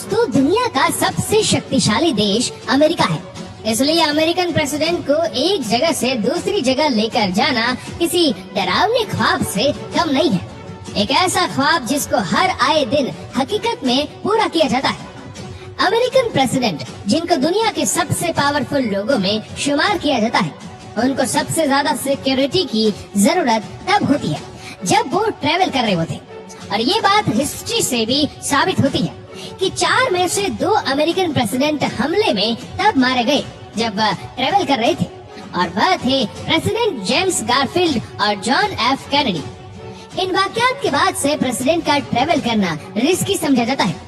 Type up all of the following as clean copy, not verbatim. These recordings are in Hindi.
दोस्तों, दुनिया का सबसे शक्तिशाली देश अमेरिका है। इसलिए अमेरिकन प्रेसिडेंट को एक जगह से दूसरी जगह लेकर जाना किसी डरावने ख्वाब से कम नहीं है। एक ऐसा ख्वाब जिसको हर आए दिन हकीकत में पूरा किया जाता है। अमेरिकन प्रेसिडेंट, जिनको दुनिया के सबसे पावरफुल लोगों में शुमार किया जाता है, उनको सबसे ज्यादा सिक्योरिटी की जरूरत तब होती है जब वो ट्रेवल कर रहे होते। और ये बात हिस्ट्री से भी साबित होती है कि 4 में से 2 अमेरिकन प्रेसिडेंट हमले में तब मारे गए जब ट्रेवल कर रहे थे, और वह थे प्रेसिडेंट जेम्स गारफील्ड और जॉन एफ कैनेडी। इन वाकयात के बाद से प्रेसिडेंट का ट्रेवल करना रिस्की समझा जाता है।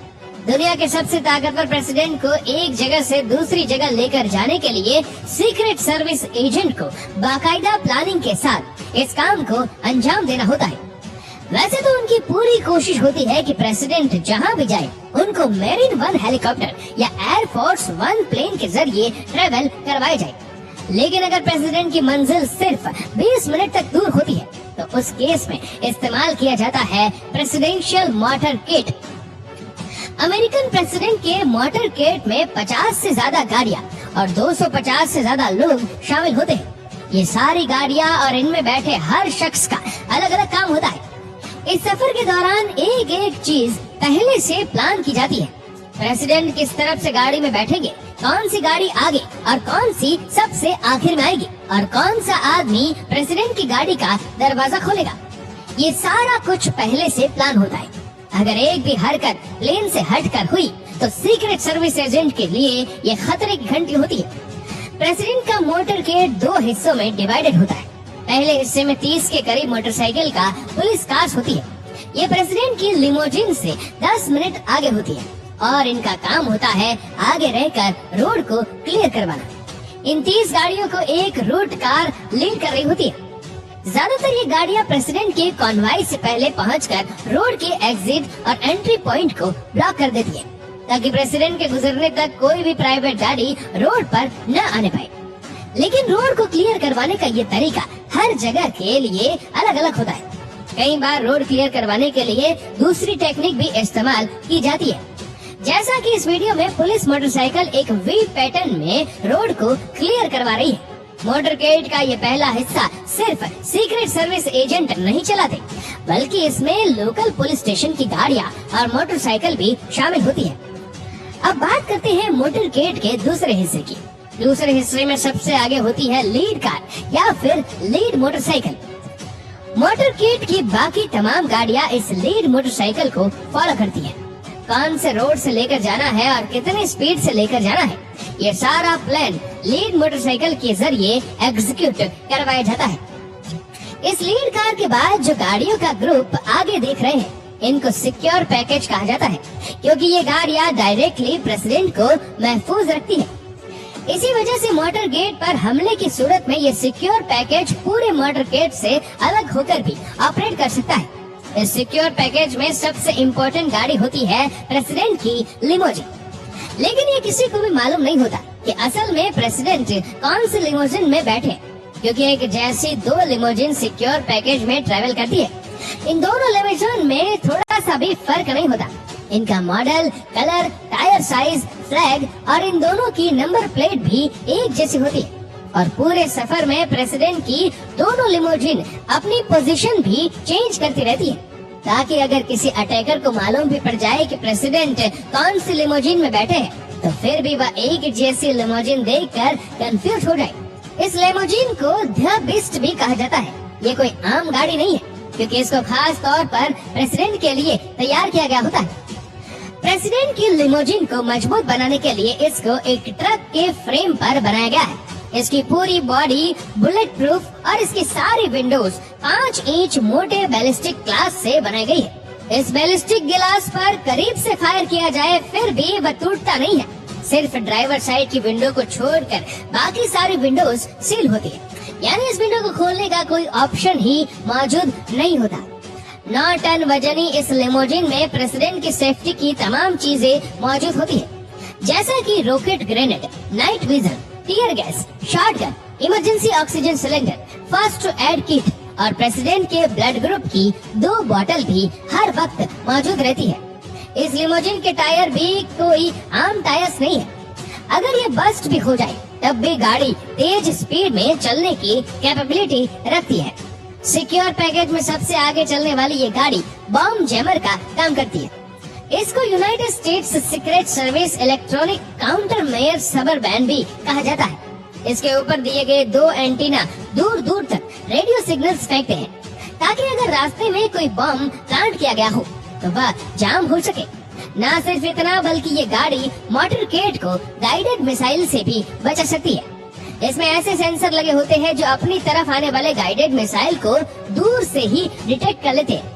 दुनिया के सबसे ताकतवर प्रेसिडेंट को एक जगह से दूसरी जगह लेकर जाने के लिए सीक्रेट सर्विस एजेंट को बाकायदा प्लानिंग के साथ इस काम को अंजाम देना होता है। वैसे तो उनकी पूरी कोशिश होती है कि प्रेसिडेंट जहां भी जाए उनको मेरिन 1 हेलीकॉप्टर या एयर फोर्स 1 प्लेन के जरिए ट्रेवल करवाया जाए। लेकिन अगर प्रेसिडेंट की मंजिल सिर्फ 20 मिनट तक दूर होती है तो उस केस में इस्तेमाल किया जाता है presidential motor kit. American president के मोटर किट में 50 से ज्यादा गाड़ियां और 250 से ज्यादा लोग शामिल होते हैं। ये सारी गाड़ियां और इनमें बैठे हर शख्स का अलग अलग काम होता है। इस सफर के दौरान एक एक चीज पहले से प्लान की जाती है। प्रेसिडेंट किस तरफ से गाड़ी में बैठेंगे, कौन सी गाड़ी आगे और कौन सी सबसे आखिर में आएगी, और कौन सा आदमी प्रेसिडेंट की गाड़ी का दरवाजा खोलेगा, ये सारा कुछ पहले से प्लान होता है। अगर एक भी हरकत प्लेन से हटकर हुई तो सीक्रेट सर्विस एजेंट के लिए ये खतरे की घंटी होती है। प्रेसिडेंट का मोटर किट 2 हिस्सों में डिवाइडेड होता है। पहले हिस्से में 30 के करीब मोटरसाइकिल का पुलिस कार्स होती है। ये प्रेसिडेंट की लिमोजिन से 10 मिनट आगे होती है और इनका काम होता है आगे रहकर रोड को क्लियर करवाना। इन 30 गाड़ियों को एक रूट कार लीड कर रही होती है। ज्यादातर ये गाड़ियां प्रेसिडेंट के कॉन्वॉय से पहले पहुंचकर रोड के एग्जिट और एंट्री पॉइंट को ब्लॉक कर देती है, ताकि प्रेसिडेंट के गुजरने तक कोई भी प्राइवेट गाड़ी रोड पर न आने पाए। लेकिन रोड को क्लियर करवाने का ये तरीका हर जगह के लिए अलग अलग होता है। कई बार रोड क्लियर करवाने के लिए दूसरी टेक्निक भी इस्तेमाल की जाती है, जैसा कि इस वीडियो में पुलिस मोटरसाइकिल एक वी पैटर्न में रोड को क्लियर करवा रही है। मोटर किट का ये पहला हिस्सा सिर्फ सीक्रेट सर्विस एजेंट नहीं चलाते, बल्कि इसमें लोकल पुलिस स्टेशन की गाड़ियां और मोटरसाइकिल भी शामिल होती है। अब बात करते हैं मोटर किट के दूसरे हिस्से की। दूसरे हिस्से में सबसे आगे होती है लीड कार या फिर लीड मोटरसाइकिल। मोटर किट की बाकी तमाम गाड़ियां इस लीड मोटरसाइकिल को फॉलो करती हैं। कौन से रोड से लेकर जाना है और कितने स्पीड से लेकर जाना है, ये सारा प्लान लीड मोटरसाइकिल के जरिए एग्जीक्यूट करवाया जाता है। इस लीड कार के बाद जो गाड़ियों का ग्रुप आगे देख रहे हैं, इनको सिक्योर पैकेज कहा जाता है, क्योंकि ये गाड़ियां डायरेक्टली प्रेसिडेंट को महफूज रखती है। इसी वजह से मोटर गेट पर हमले की सूरत में ये सिक्योर पैकेज पूरे मोटर गेट से अलग होकर भी ऑपरेट कर सकता है। इस सिक्योर पैकेज में सबसे इम्पोर्टेंट गाड़ी होती है प्रेसिडेंट की लिमोजिन। लेकिन ये किसी को भी मालूम नहीं होता कि असल में प्रेसिडेंट कौन सी लिमोजिन में बैठे, क्योंकि एक जैसी 2 लिमोजिन सिक्योर पैकेज में ट्रेवल करती है। इन दोनों लिमोजिन में थोड़ा सा भी फर्क नहीं होता। इनका model, colour, tyre size, flag और इन दोनों की नंबर प्लेट भी एक जैसी होती है। और पूरे सफर में प्रेसिडेंट की दोनों लिमोजिन अपनी पोजीशन भी चेंज करती रहती है, ताकि अगर किसी अटैकर को मालूम भी पड़ जाए कि प्रेसिडेंट कौन सी लिमोजिन में बैठे हैं, तो फिर भी वह एक जैसी लिमोजिन देखकर कंफ्यूज हो जाए। इस लिमोजिन को द बीस्ट भी कहा जाता है। ये कोई आम गाड़ी नहीं है, क्योंकि इसको खास तौर पर प्रेसिडेंट के लिए तैयार किया गया होता है। प्रेसिडेंट की लिमोजिन को मजबूत बनाने के लिए इसको एक ट्रक के फ्रेम पर बनाया गया है। इसकी पूरी बॉडी बुलेट प्रूफ और इसकी सारी विंडोज 5 इंच मोटे बैलिस्टिक ग्लास से बनाई गई है। इस बैलिस्टिक गिलास पर करीब से फायर किया जाए फिर भी वह टूटता नहीं है। सिर्फ ड्राइवर साइड की विंडो को छोड़कर बाकी सारी विंडोज सील होती है, यानी इस विंडो को खोलने का कोई ऑप्शन ही मौजूद नहीं होता। 9 टन वजनी इस लिमोजिन में प्रेसिडेंट की सेफ्टी की तमाम चीजें मौजूद होती है, जैसा कि rocket grenade, night vision, tear gas, shotgun, emergency oxygen cylinder, first to aid kit और प्रेसिडेंट के ब्लड ग्रुप की 2 बोतल भी हर वक्त मौजूद रहती है। इस लिमोजिन के टायर भी कोई आम टायर्स नहीं है। अगर ये बस्ट भी हो जाए तब भी गाड़ी तेज स्पीड में चलने की कैपेबिलिटी रखती है। सिक्योर पैकेज में सबसे आगे चलने वाली ये गाड़ी बॉम्ब जैमर का काम करती है। इसको United states secret service electronic counter mayor suburban भी कहा जाता है। इसके ऊपर दिए गए 2 एंटीना दूर दूर तक रेडियो सिग्नल्स फेंकते हैं ताकि अगर रास्ते में कोई बम प्लांट किया गया हो तो वह जाम हो सके। न सिर्फ इतना बल्कि ये गाड़ी मोटरकेड को गाइडेड मिसाइल से भी बचा सकती है। इसमें ऐसे सेंसर लगे होते हैं जो अपनी तरफ आने वाले गाइडेड मिसाइल को दूर से ही डिटेक्ट कर लेते हैं।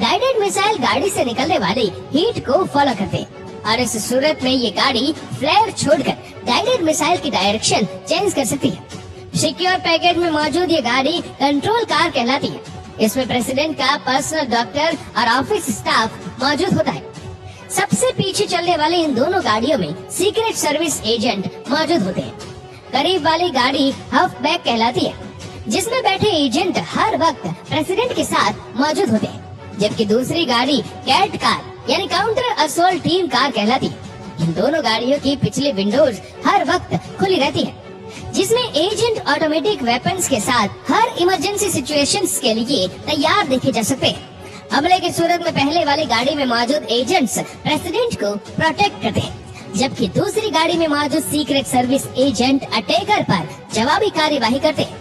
गाइडेड मिसाइल गाड़ी से निकलने वाली हीट को फॉलो करते हैं और इस सूरत में ये गाड़ी फ्लेयर छोड़कर गाइडेड मिसाइल की डायरेक्शन चेंज कर सकती है। सिक्योर पैकेज में मौजूद ये गाड़ी कंट्रोल कार कहलाती है। इसमें प्रेसिडेंट का पर्सनल डॉक्टर और ऑफिस स्टाफ मौजूद होता है। सबसे पीछे चलने वाले इन दोनों गाड़ियों में सीक्रेट सर्विस एजेंट मौजूद होते हैं। करीब वाली गाड़ी हफबैक कहलाती है, जिसमें बैठे एजेंट हर वक्त प्रेसिडेंट के साथ मौजूद होते हैं, जबकि दूसरी गाड़ी कैट कार यानी काउंटर असोल्ट टीम कार कहलाती है। इन दोनों गाड़ियों की पिछली विंडोज हर वक्त खुली रहती है, जिसमें एजेंट ऑटोमेटिक वेपन्स के साथ हर इमरजेंसी सिचुएशंस के लिए तैयार देखे जा सकते हैं। हमले की सूरत में पहले वाली गाड़ी में मौजूद एजेंट्स प्रेसिडेंट को प्रोटेक्ट करते हैं, जबकि दूसरी गाड़ी में मौजूद सीक्रेट सर्विस एजेंट अटैकर पर जवाबी कार्यवाही करते हैं।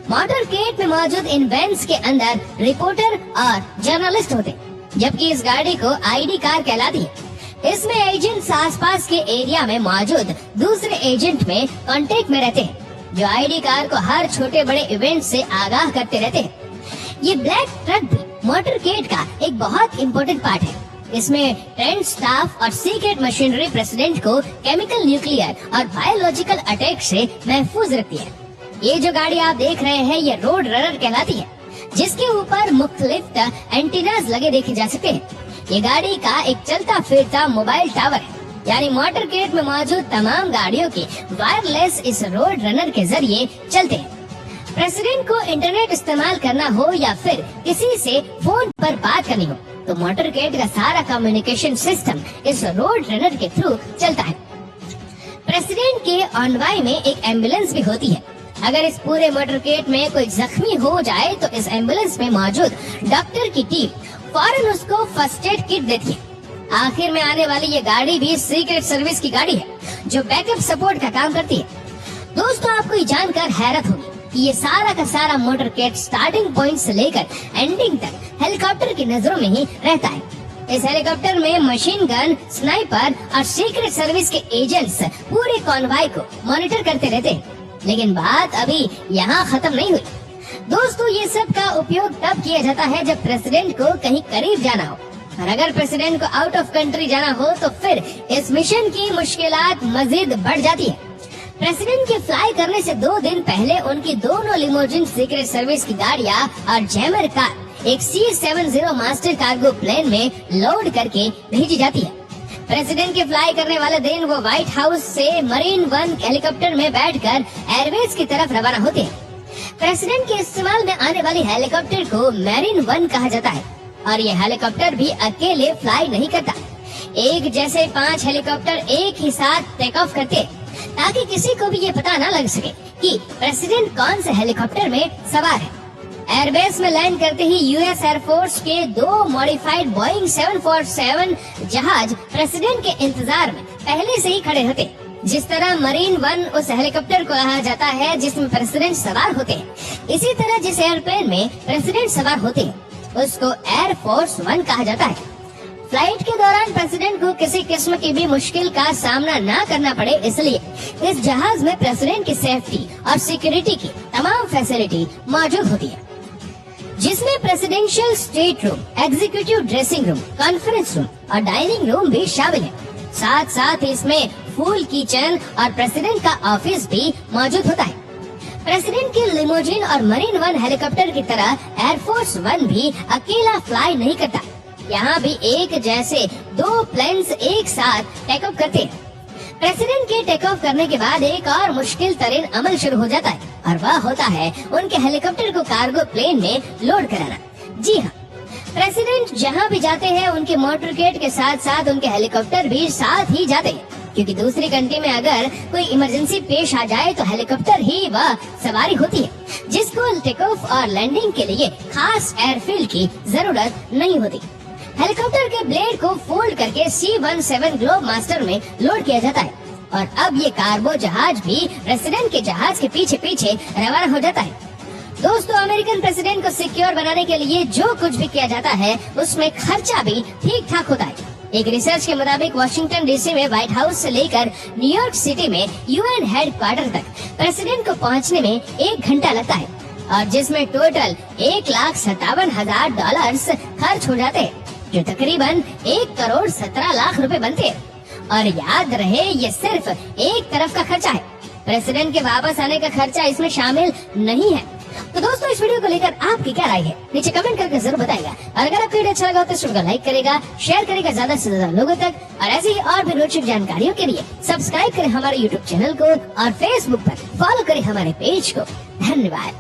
मोटरकेड में मौजूद इन वैन्स के अंदर रिपोर्टर और जर्नलिस्ट होते हैं, जबकि इस गाड़ी को आईडी कार कहलाती है। इसमें एजेंट्स आसपास के एरिया में मौजूद दूसरे एजेंट में कांटेक्ट में रहते हैं, जो आईडी कार को हर छोटे बड़े इवेंट से आगाह करते रहते हैं। ये ब्लैक ट्रक भी मोटरकेड का एक बहुत इम्पोर्टेंट पार्ट है। इसमें ट्रेंड स्टाफ और सीक्रेट मशीनरी प्रेसिडेंट को केमिकल, न्यूक्लियर और बायोलॉजिकल अटैक से महफूज रखती है। ये जो गाड़ी आप देख रहे हैं ये रोड रनर कहलाती है, जिसके ऊपर मुख्तलिफ एंटीनास लगे देखे जा सकते हैं। ये गाड़ी का एक चलता फिरता मोबाइल टावर है, यानी मोटरकेड में मौजूद तमाम गाड़ियों के वायरलेस इस रोड रनर के जरिए चलते हैं। प्रेसिडेंट को इंटरनेट इस्तेमाल करना हो या फिर किसी से फोन पर बात करनी हो तो मोटरकेड का सारा कम्युनिकेशन सिस्टम इस रोड रनर के थ्रू चलता है। प्रेसिडेंट के ऑनवाई में एक एम्बुलेंस भी होती है। अगर इस पूरे मोटरकेड में कोई जख्मी हो जाए तो इस एम्बुलेंस में मौजूद डॉक्टर की टीम फौरन उसको फर्स्ट एड किट देती है। आखिर में आने वाली ये गाड़ी भी सीक्रेट सर्विस की गाड़ी है, जो बैकअप सपोर्ट का काम करती है। दोस्तों, आपको ये जानकर हैरत होगी कि ये सारा का सारा मोटरकेड स्टार्टिंग पॉइंट से लेकर एंडिंग तक हेलीकॉप्टर की नजरों में ही रहता है। इस हेलीकॉप्टर में मशीन गन, स्नाइपर और सीक्रेट सर्विस के एजेंट्स पूरे कॉन्वॉय को मॉनिटर करते रहते हैं। लेकिन बात अभी यहाँ खत्म नहीं हुई। दोस्तों, ये सब का उपयोग तब किया जाता है जब प्रेसिडेंट को कहीं करीब जाना हो, और अगर प्रेसिडेंट को आउट ऑफ कंट्री जाना हो तो फिर इस मिशन की मुश्किलात मजीद बढ़ जाती है। प्रेसिडेंट के फ्लाई करने से 2 दिन पहले उनकी दोनों लिमोजिन सीक्रेट सर्विस की गाड़ियां और जैमर कार एक C-70 मास्टर कार्गो प्लेन में लोड करके भेजी जाती है। प्रेसिडेंट के फ्लाई करने वाले दिन वो व्हाइट हाउस से मरीन 1 हेलीकॉप्टर में बैठकर एयरवेज की तरफ रवाना होते हैं। प्रेसिडेंट के इस्तेमाल में आने वाली हेलीकॉप्टर को मैरीन 1 कहा जाता है, और ये हेलीकॉप्टर भी अकेले फ्लाई नहीं करता। एक जैसे 5 हेलीकॉप्टर एक ही साथ टेक ऑफ करते हैं, ताकि किसी को भी ये पता न लग सके कि प्रेसिडेंट कौन से हेलीकॉप्टर में सवार है। एयरबेस में लैंड करते ही यूएस एयरफोर्स के 2 मॉडिफाइड बोइंग 747 जहाज प्रेसिडेंट के इंतजार में पहले से ही खड़े होते। जिस तरह मरीन 1 उस हेलीकॉप्टर को कहा जाता है जिसमें प्रेसिडेंट सवार होते हैं, इसी तरह जिस एयरप्लेन में प्रेसिडेंट सवार होते हैं उसको एयरफोर्स 1 कहा जाता है। फ्लाइट के दौरान प्रेसिडेंट को किसी किस्म की भी मुश्किल का सामना न करना पड़े, इसलिए इस जहाज में प्रेसिडेंट की सेफ्टी और सिक्योरिटी की तमाम फैसिलिटी मौजूद होती है, जिसमें presidential state room, executive dressing room, conference room और डाइनिंग रूम भी शामिल है। साथ साथ इसमें फुल किचन और प्रेसिडेंट का ऑफिस भी मौजूद होता है। प्रेसिडेंट की लिमोजिन और मरीन 1 हेलीकॉप्टर की तरह एयरफोर्स 1 भी अकेला फ्लाई नहीं करता। यहाँ भी एक जैसे 2 प्लेन्स एक साथ टेक ऑफ करते हैं। प्रेसिडेंट के टेक ऑफ करने के बाद एक और मुश्किल तरीन अमल शुरू हो जाता है, और वह होता है उनके हेलीकॉप्टर को कार्गो प्लेन में लोड कराना। जी हाँ, प्रेसिडेंट जहाँ भी जाते हैं उनके मोटरकेट के साथ साथ उनके हेलीकॉप्टर भी साथ ही जाते हैं, क्योंकि दूसरी कंट्री में अगर कोई इमरजेंसी पेश आ जाए तो हेलीकॉप्टर ही वह सवारी होती है, जिसको टेक ऑफ और लैंडिंग के लिए खास एयरफील्ड की जरूरत नहीं होती। हेलीकॉप्टर के ब्लेड को फोल्ड करके C-17 ग्लोब मास्टर में लोड किया जाता है और अब ये कार्गो जहाज भी प्रेसिडेंट के जहाज के पीछे पीछे रवाना हो जाता है। दोस्तों, अमेरिकन प्रेसिडेंट को सिक्योर बनाने के लिए जो कुछ भी किया जाता है उसमें खर्चा भी ठीक ठाक होता है। एक रिसर्च के मुताबिक वाशिंगटन डीसी में व्हाइट हाउस से लेकर न्यूयॉर्क सिटी में UN हेडक्वार्टर तक प्रेसिडेंट को पहुंचने में 1 घंटा लगता है और जिसमें टोटल $1,57,000 खर्च हो जाते हैं, जो तकरीबन 1,17,00,000 रुपए बनते हैं। और याद रहे, ये सिर्फ एक तरफ का खर्चा है, प्रेसिडेंट के वापस आने का खर्चा इसमें शामिल नहीं है। तो दोस्तों, इस वीडियो को लेकर आपकी क्या राय है, नीचे कमेंट करके जरूर बताइएगा। और अगर आपको वीडियो अच्छा लगा तो इस वीडियो को लाइक करेगा, शेयर करेगा ज्यादा से ज्यादा लोगों तक, और ऐसे ही और भी रोचक जानकारियों के लिए सब्सक्राइब करें हमारे YouTube चैनल को और Facebook पर फॉलो करें हमारे पेज को। धन्यवाद।